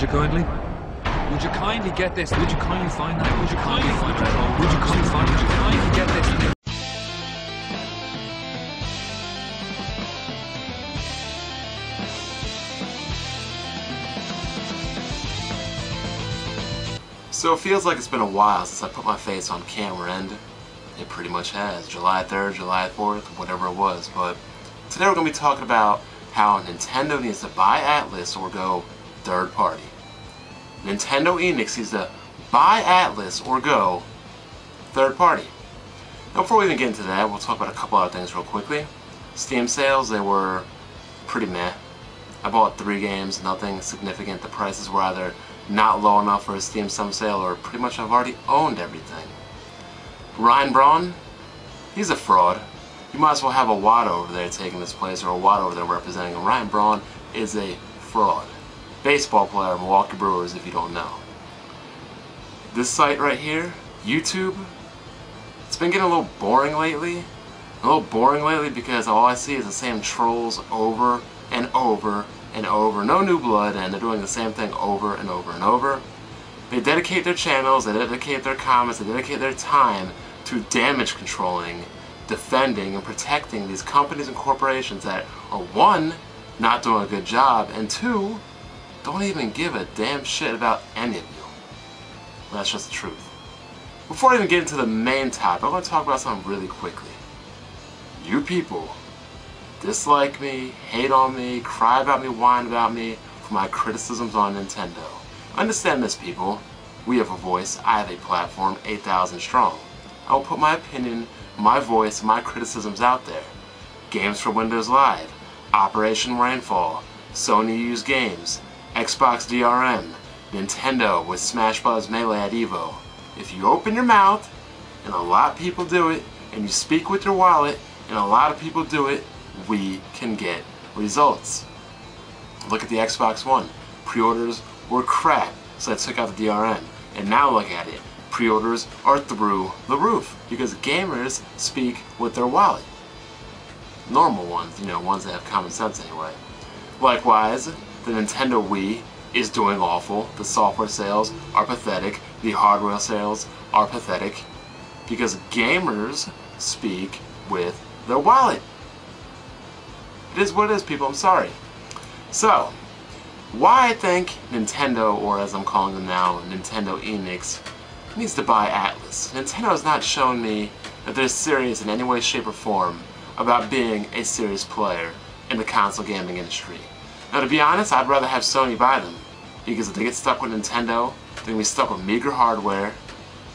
you kindly? Would you kindly get this? Would you kindly find that? Would you kindly find that? Would you kindly find? Would you kindly get this? So it feels like it's been a while since I put my face on camera, and it pretty much has. July 3rd, July 4th, whatever it was. But today we're going to be talking about how Nintendo needs to buy Atlus or go third party. Nintendo Enix needs to buy Atlus or go third party. Now before we even get into that, we'll talk about a couple other things real quickly. Steam sales, they were pretty meh. I bought 3 games, nothing significant. The prices were either not low enough for a Steam Summer Sale, or pretty much I've already owned everything. Ryan Braun, he's a fraud. You might as well have a Watt over there taking this place, or a Watt over there representing him. Ryan Braun is a fraud. Baseball player, Milwaukee Brewers, if you don't know. This site right here, YouTube, it's been getting a little boring lately. Because all I see is the same trolls over and over and over. No new blood, and they're doing the same thing over and over and over. They dedicate their channels, they dedicate their comments, they dedicate their time to damage controlling, defending, and protecting these companies and corporations that are, 1, not doing a good job, and 2, don't even give a damn shit about any of you. Well, that's just the truth. Before I even get into the main topic, I want to talk about something really quickly. You people dislike me, hate on me, cry about me, whine about me for my criticisms on Nintendo. Understand this, people. We have a voice. I have a platform, 8,000 strong. I will put my opinion, my voice, my criticisms out there. Games for Windows Live, Operation Rainfall, Sony Used Games, Xbox DRM, Nintendo with Smash Bros. Melee at EVO. If you open your mouth, and a lot of people do it, and you speak with your wallet, and a lot of people do it, we can get results. Look at the Xbox One. Pre-orders were crap, so I took out the DRM. And now look at it. Pre-orders are through the roof because gamers speak with their wallet. Normal ones, you know, ones that have common sense anyway. Likewise, the Nintendo Wii is doing awful. The software sales are pathetic. The hardware sales are pathetic because gamers speak with their wallet. It is what it is, people. I'm sorry. So, why I think Nintendo, or as I'm calling them now, Nintendo Enix, needs to buy Atlus. Nintendo has not shown me that they're serious in any way, shape, or form about being a serious player in the console gaming industry. Now, to be honest, I'd rather have Sony buy them, because if they get stuck with Nintendo, they're going to be stuck with meager hardware,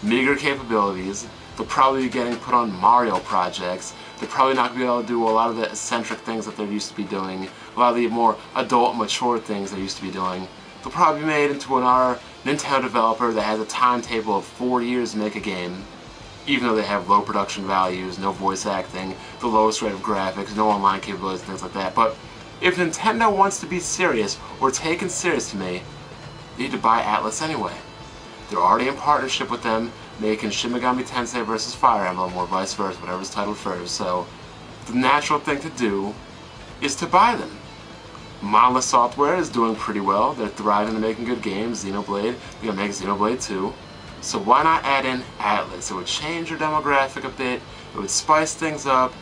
meager capabilities. They'll probably be getting put on Mario projects. They're probably not going to be able to do a lot of the eccentric things that they used to be doing, a lot of the more adult, mature things they used to be doing. They'll probably be made into another Nintendo developer that has a timetable of 4 years to make a game, even though they have low production values, no voice acting, the lowest rate of graphics, no online capabilities, things like that. But if Nintendo wants to be serious, or taken serious to me, they need to buy Atlus anyway. They're already in partnership with them, making Shin Megami Tensei vs. Fire Emblem, or vice versa, whatever's titled first. So the natural thing to do is to buy them. Monolith Software is doing pretty well. They're thriving and making good games. Xenoblade, they're gonna make Xenoblade 2. So why not add in Atlus? It would change your demographic a bit. It would spice things up.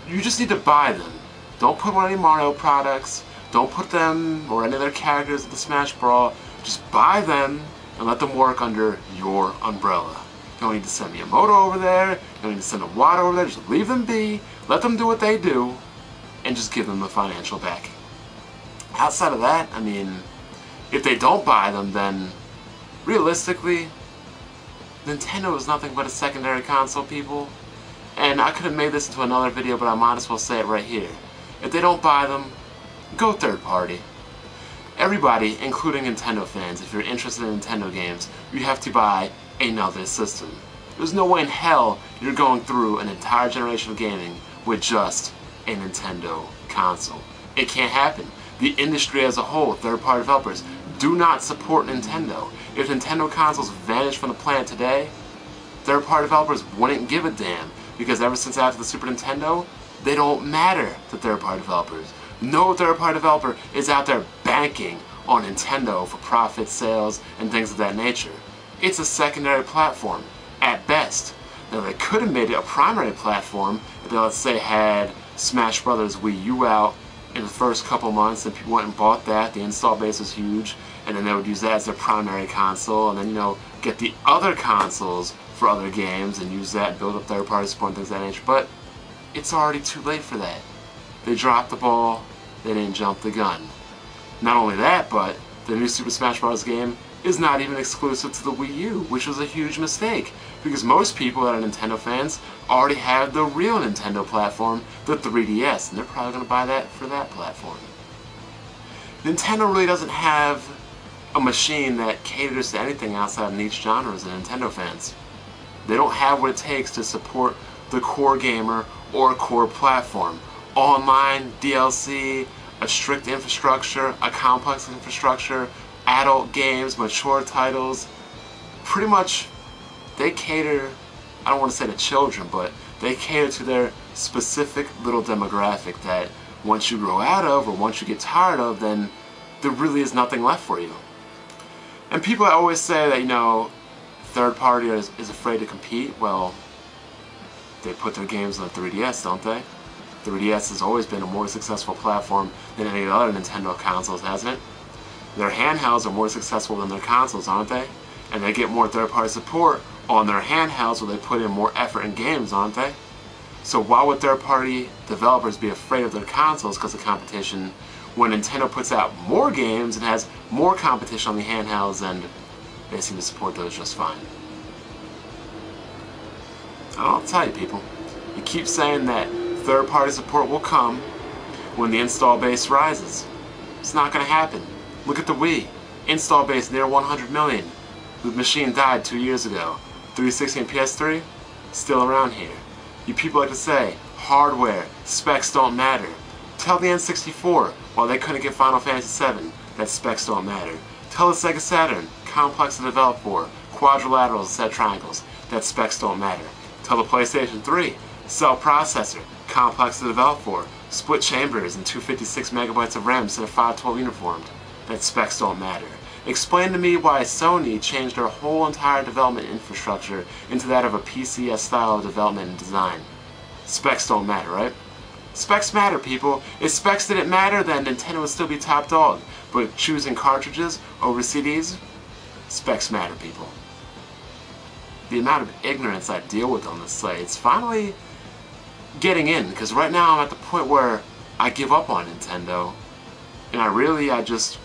You just need to buy them. Don't put on any Mario products. Don't put them or any of their characters in the Smash Brawl. Just buy them and let them work under your umbrella. You don't need to send Miyamoto over there. You don't need to send a Watt over there. Just leave them be. Let them do what they do. And just give them the financial backing. Outside of that, I mean, if they don't buy them, then realistically, Nintendo is nothing but a secondary console, people. And I could have made this into another video, but I might as well say it right here. If they don't buy them, go third party. Everybody, including Nintendo fans, if you're interested in Nintendo games, you have to buy another system. There's no way in hell you're going through an entire generation of gaming with just a Nintendo console. It can't happen. The industry as a whole, third-party developers, do not support Nintendo. If Nintendo consoles vanish from the planet today, third-party developers wouldn't give a damn, because ever since after the Super Nintendo, they don't matter to third-party developers. No third-party developer is out there banking on Nintendo for profit, sales, and things of that nature. It's a secondary platform, at best. Now they could have made it a primary platform if they, let's say, had Smash Bros. Wii U out in the first couple months and people went and bought that, the install base was huge, and then they would use that as their primary console, and then, you know, get the other consoles for other games and use that and build up third-party support and things of that nature. But it's already too late for that. They dropped the ball, they didn't jump the gun. Not only that, but the new Super Smash Bros. Game is not even exclusive to the Wii U, which was a huge mistake, because most people that are Nintendo fans already have the real Nintendo platform, the 3DS, and they're probably going to buy that for that platform. Nintendo really doesn't have a machine that caters to anything outside of niche genres of Nintendo fans. They don't have what it takes to support the core gamer or core platform. Online, DLC, a strict infrastructure, a complex infrastructure, adult games, mature titles. Pretty much, they cater, I don't want to say to children, but they cater to their specific little demographic that once you grow out of or once you get tired of, then there really is nothing left for you. And people always say that, you know, third party is afraid to compete. Well, they put their games on the 3DS, don't they? 3DS has always been a more successful platform than any other Nintendo consoles, hasn't it? Their handhelds are more successful than their consoles, aren't they? And they get more third-party support on their handhelds where they put in more effort in games, aren't they? So why would third-party developers be afraid of their consoles because of competition when Nintendo puts out more games and has more competition on the handhelds, and they seem to support those just fine? I'll tell you, people, you keep saying that third-party support will come when the install base rises. It's not going to happen. Look at the Wii. Install base near 100 million. The machine died 2 years ago. 360 and PS3? Still around here. You people like to say, hardware, specs don't matter. Tell the N64, while they couldn't get Final Fantasy VII, that specs don't matter. Tell the Sega Saturn, complex to develop for, quadrilaterals instead of triangles, that specs don't matter. Tell the PlayStation 3, cell processor, complex to develop for, split chambers and 256 megabytes of RAM instead of 512 uniformed, that specs don't matter. Explain to me why Sony changed their whole entire development infrastructure into that of a PCS style of development and design. Specs don't matter, right? Specs matter, people. If specs didn't matter, then Nintendo would still be top dog. But choosing cartridges over CDs, specs matter, people. The amount of ignorance I deal with on this site, it's finally getting in, because right now I'm at the point where I give up on Nintendo, and I just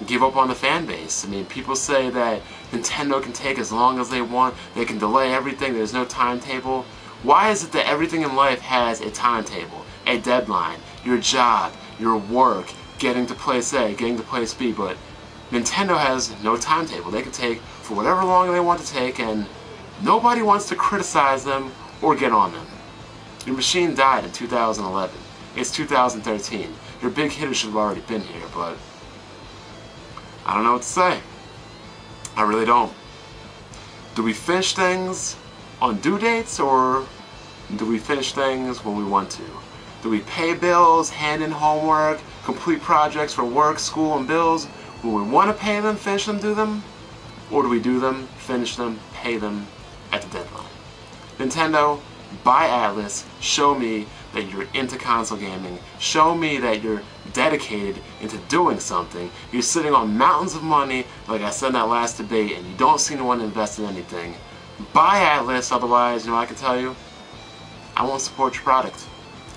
give up on the fan base. I mean, people say that Nintendo can take as long as they want, they can delay everything, there's no timetable. Why is it that everything in life has a timetable, a deadline, your job, your work, getting to place A, getting to place B, but Nintendo has no timetable. They can take for whatever long they want to take, and nobody wants to criticize them or get on them. Your machine died in 2011. It's 2013. Your big hitters should have already been here, but I don't know what to say. I really don't. Do we finish things on due dates, or do we finish things when we want to? Do we pay bills, hand in homework, complete projects for work, school, and bills when we want to pay them, finish them, do them? Or do we do them, finish them, pay them at the deadline? Nintendo, buy Atlus, show me that you're into console gaming, show me that you're dedicated into doing something. You're sitting on mountains of money, like I said in that last debate, and you don't seem to want to invest in anything. Buy Atlus, otherwise, you know, I can tell you, I won't support your product.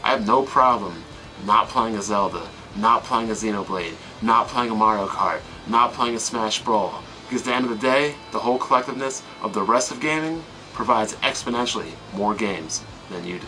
I have no problem not playing a Zelda, not playing a Xenoblade, not playing a Mario Kart, not playing a Smash Brawl, because at the end of the day, the whole collectiveness of the rest of gaming provides exponentially more games than you do.